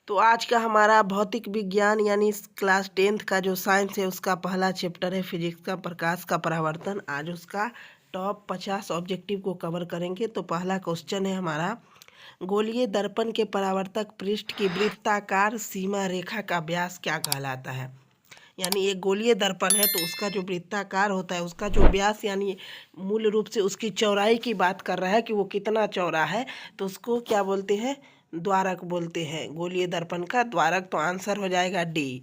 तो आज का हमारा भौतिक विज्ञान यानी क्लास 10th का जो साइंस है उसका पहला चैप्टर है फिजिक्स का प्रकाश का परावर्तन। आज उसका टॉप 50 ऑब्जेक्टिव को कवर करेंगे। तो पहला क्वेश्चन है हमारा, गोलीय दर्पण के परावर्तक पृष्ठ की वृत्ताकार सीमा रेखा का व्यास क्या कहलाता है। यानी एक गोलीय दर्पण है तो उसका जो वृत्ताकार होता है उसका जो व्यास यानी मूल रूप से उसकी चौड़ाई की बात कर रहा है कि वो कितना चौड़ा है, तो उसको क्या बोलते हैं, द्वारक बोलते हैं। गोलीय दर्पण का द्वारक। तो आंसर हो जाएगा डी।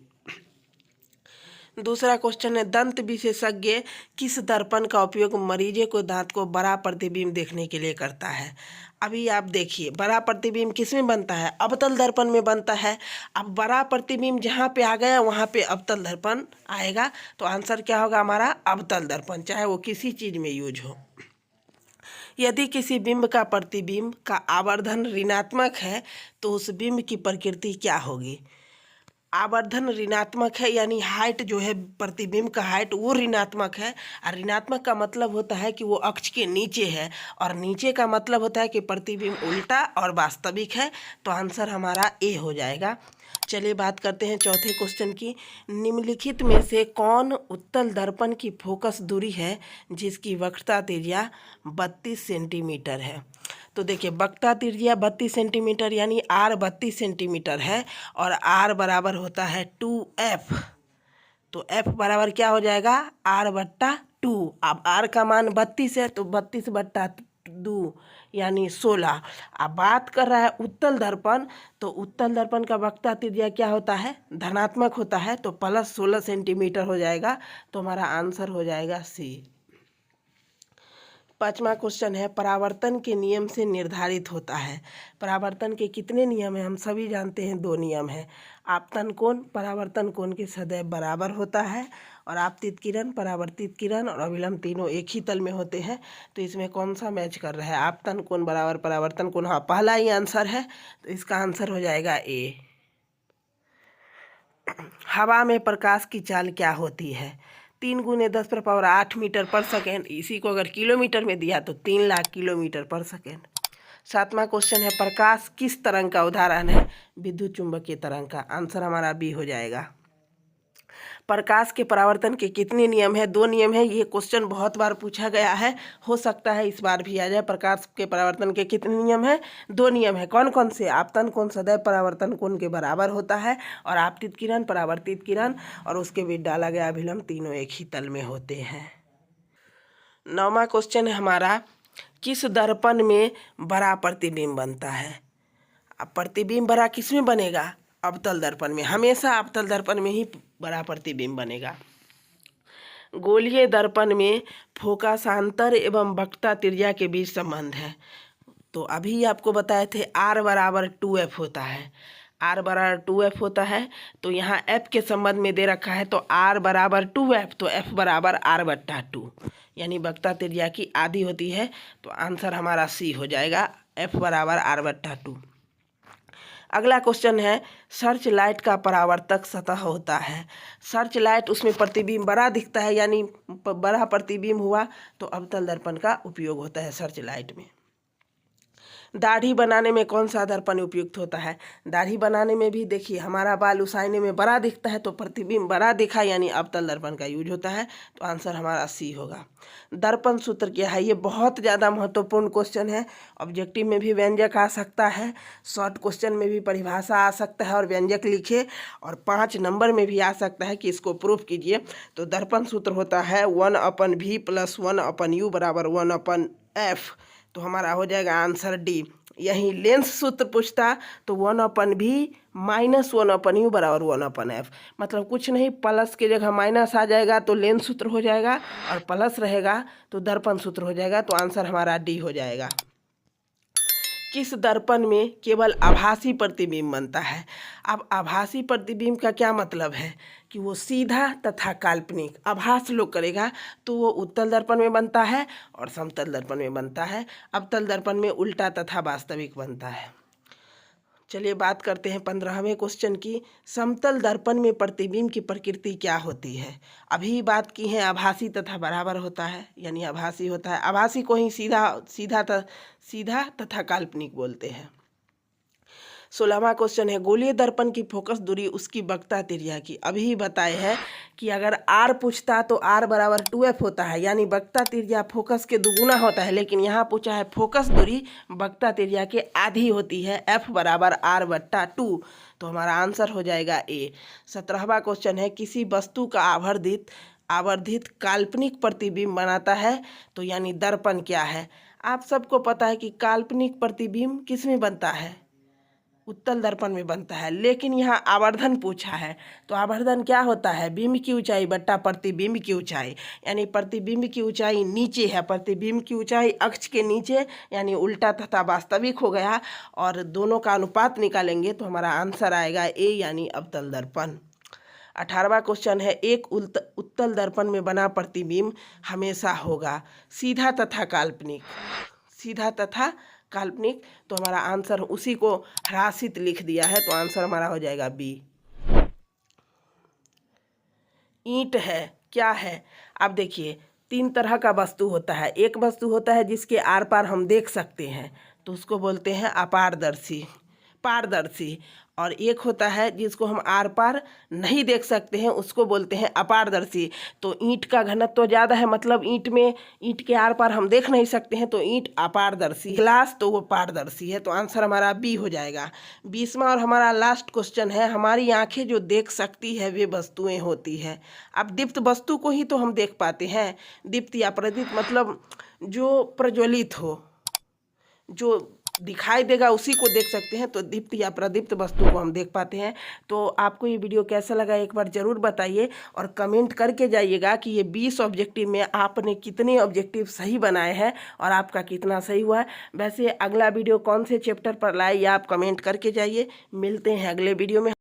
दूसरा क्वेश्चन है, दंत विशेषज्ञ किस दर्पण का उपयोग मरीजे को दांत को बड़ा प्रतिबिंब देखने के लिए करता है। अभी आप देखिए, बड़ा प्रतिबिंब किस में बनता है, अवतल दर्पण में बनता है। अब बड़ा प्रतिबिंब जहाँ पे आ गया वहाँ पे अवतल दर्पण आएगा। तो आंसर क्या होगा हमारा, अवतल दर्पण, चाहे वो किसी चीज़ में यूज हो। यदि किसी बिंब का प्रतिबिंब का आवर्धन ऋणात्मक है तो उस बिंब की प्रकृति क्या होगी। आवर्धन ऋणात्मक है यानी हाइट जो है, प्रतिबिंब का हाइट वो ऋणात्मक है। और ऋणात्मक का मतलब होता है कि वो अक्ष के नीचे है, और नीचे का मतलब होता है कि प्रतिबिंब उल्टा और वास्तविक है। तो आंसर हमारा ए हो जाएगा। चलिए बात करते हैं चौथे क्वेश्चन की। निम्नलिखित में से कौन उत्तल दर्पण की फोकस दूरी है जिसकी वक्रता त्रिज्या 32 सेंटीमीटर है। तो देखिए, वक्रता त्रिज्या 32 सेंटीमीटर यानी आर 32 सेंटीमीटर है, और आर बराबर होता है 2f। तो f बराबर क्या हो जाएगा, r/2। अब r का मान 32 है तो 32/2 यानी 16। अब बात कर रहा है उत्तल दर्पण, तो उत्तल दर्पण का वक्रता त्रिज्या क्या होता है, धनात्मक होता है। तो प्लस 16 सेंटीमीटर हो जाएगा। तो हमारा आंसर हो जाएगा सी। पांचवा क्वेश्चन है, परावर्तन के नियम से निर्धारित होता है। परावर्तन के कितने नियम हैं, हम सभी जानते हैं, 2 नियम हैं। आपतन कोण परावर्तन कोण के सदैव बराबर होता है, और आपतित किरण, परावर्तित किरण और अभिलंब तीनों एक ही तल में होते हैं। तो इसमें कौन सा मैच कर रहा है, आपतन कोण बराबर परावर्तन कोण। हाँ, पहला ही आंसर है, तो इसका आंसर हो जाएगा ए। हवा में प्रकाश की चाल क्या होती है। 3 × 10⁸ मीटर पर सेकेंड। इसी को अगर किलोमीटर में दिया तो 3 लाख किलोमीटर पर सेकेंड। सातवां क्वेश्चन है, प्रकाश किस तरंग का उदाहरण है। विद्युत चुंबकीय तरंग का। आंसर हमारा बी हो जाएगा। प्रकाश के परावर्तन के कितने नियम है, 2 नियम है। ये क्वेश्चन बहुत बार पूछा गया है, हो सकता है इस बार भी आ जाए। प्रकाश के परावर्तन के कितने नियम है, 2 नियम है। कौन कौन से, आपतन कोण सदैव परावर्तन कोण के बराबर होता है, और आपतित किरण, परावर्तित किरण और उसके बीच डाला गया अभिलंब तीनों एक ही तल में होते हैं। 9वां क्वेश्चन है हमारा, किस दर्पण में बड़ा प्रतिबिंब बनता है। अब प्रतिबिंब बड़ा किस में बनेगा, अवतल दर्पण में। हमेशा अवतल दर्पण में ही बड़ा प्रतिबिंब बनेगा। गोलीय दर्पण में फोकसांतर एवं वक्रता त्रिज्या के बीच संबंध है। तो अभी आपको बताए थे r बराबर 2f होता है। r बराबर 2f होता है, तो यहाँ f के संबंध में दे रखा है, तो r बराबर 2f, तो f बराबर r/2 यानी वक्रता त्रिज्या की आधी होती है। तो आंसर हमारा सी हो जाएगा, f बराबर r/2। अगला क्वेश्चन है, सर्च लाइट का परावर्तक सतह होता है। सर्च लाइट, उसमें प्रतिबिंब बड़ा दिखता है यानी बड़ा प्रतिबिंब हुआ, तो अवतल दर्पण का उपयोग होता है सर्च लाइट में। दाढ़ी बनाने में कौन सा दर्पण उपयुक्त होता है। दाढ़ी बनाने में भी देखिए, हमारा बाल उसायने में बड़ा दिखता है, तो प्रतिबिंब बड़ा दिखा यानी अवतल दर्पण का यूज होता है। तो आंसर हमारा सी होगा। दर्पण सूत्र क्या है, ये बहुत ज़्यादा महत्वपूर्ण क्वेश्चन है। ऑब्जेक्टिव में भी व्यंजक आ सकता है, शॉर्ट क्वेश्चन में भी परिभाषा आ सकता है और व्यंजक लिखे, और 5 नंबर में भी आ सकता है कि इसको प्रूफ कीजिए। तो दर्पण सूत्र होता है 1/v + 1/u = 1/f। तो हमारा हो जाएगा आंसर डी। यही लेंस सूत्र पूछता तो 1/v - 1/u = 1/f। मतलब कुछ नहीं, प्लस की जगह माइनस आ जाएगा तो लेंस सूत्र हो जाएगा, और प्लस रहेगा तो दर्पण सूत्र हो जाएगा। तो आंसर हमारा डी हो जाएगा। किस दर्पण में केवल आभासी प्रतिबिंब बनता है। अब आभासी प्रतिबिंब का क्या मतलब है कि वो सीधा तथा काल्पनिक आभास लोग करेगा, तो वो उत्तल दर्पण में बनता है और समतल दर्पण में बनता है। अवतल दर्पण में उल्टा तथा वास्तविक बनता है। चलिए बात करते हैं 15वें क्वेश्चन की, समतल दर्पण में प्रतिबिंब की प्रकृति क्या होती है। अभी बात की है आभासी तथा बराबर होता है, यानी आभासी होता है। आभासी को ही सीधा तथा काल्पनिक बोलते हैं। 16वां क्वेश्चन है गोलीय दर्पण की फोकस दूरी उसकी वक्रता त्रिज्या की। अभी ही बताए हैं कि अगर r पूछता तो r बराबर 2f होता है, यानी वक्रता त्रिज्या फोकस के दुगुना होता है, लेकिन यहाँ पूछा है फोकस दूरी वक्रता त्रिज्या के आधी होती है, f बराबर r/2, तो हमारा आंसर हो जाएगा ए। 17वां क्वेश्चन है किसी वस्तु का आवर्धित काल्पनिक प्रतिबिंब बनाता है, तो यानी दर्पण क्या है। आप सबको पता है कि काल्पनिक प्रतिबिंब किस में बनता है, उत्तल दर्पण में बनता है, लेकिन यहाँ आवर्धन पूछा है, तो आवर्धन क्या होता है, बिंब की ऊंचाई बट्टा प्रतिबिंब की ऊंचाई, यानी प्रतिबिंब की ऊंचाई नीचे है, प्रतिबिंब की ऊंचाई अक्ष के नीचे, यानी उल्टा तथा वास्तविक हो गया, और दोनों का अनुपात निकालेंगे तो हमारा आंसर आएगा ए, यानी अवतल दर्पण। 18वां क्वेश्चन है एक उत्तल दर्पण में बना प्रतिबिंब हमेशा होगा सीधा तथा काल्पनिक, तो हमारा आंसर उसी को ह्रासित लिख दिया है, तो आंसर हमारा हो जाएगा बी। ईंट है क्या है, अब देखिए 3 तरह का वस्तु होता है। एक वस्तु होता है जिसके आर पार हम देख सकते हैं, तो उसको बोलते हैं पारदर्शी, और एक होता है जिसको हम आर पार नहीं देख सकते हैं, उसको बोलते हैं अपारदर्शी। तो ईंट का घनत्व ज़्यादा है, मतलब ईंट के आर पार हम देख नहीं सकते हैं, तो ईंट अपारदर्शी। ग्लास तो वो पारदर्शी है, तो आंसर हमारा बी हो जाएगा। 20वां और हमारा लास्ट क्वेश्चन है हमारी आंखें जो देख सकती है वे वस्तुएं होती है। अब दीप्त वस्तु को ही तो हम देख पाते हैं, दीप्त या प्रदीप्त मतलब जो प्रज्वलित हो, जो दिखाई देगा उसी को देख सकते हैं, तो दीप्त या प्रदीप्त वस्तु को हम देख पाते हैं। तो आपको ये वीडियो कैसा लगा एक बार ज़रूर बताइए, और कमेंट करके जाइएगा कि ये 20 ऑब्जेक्टिव में आपने कितने ऑब्जेक्टिव सही बनाए हैं और आपका कितना सही हुआ है। वैसे अगला वीडियो कौन से चैप्टर पर लाए ये आप कमेंट करके जाइए। मिलते हैं अगले वीडियो में।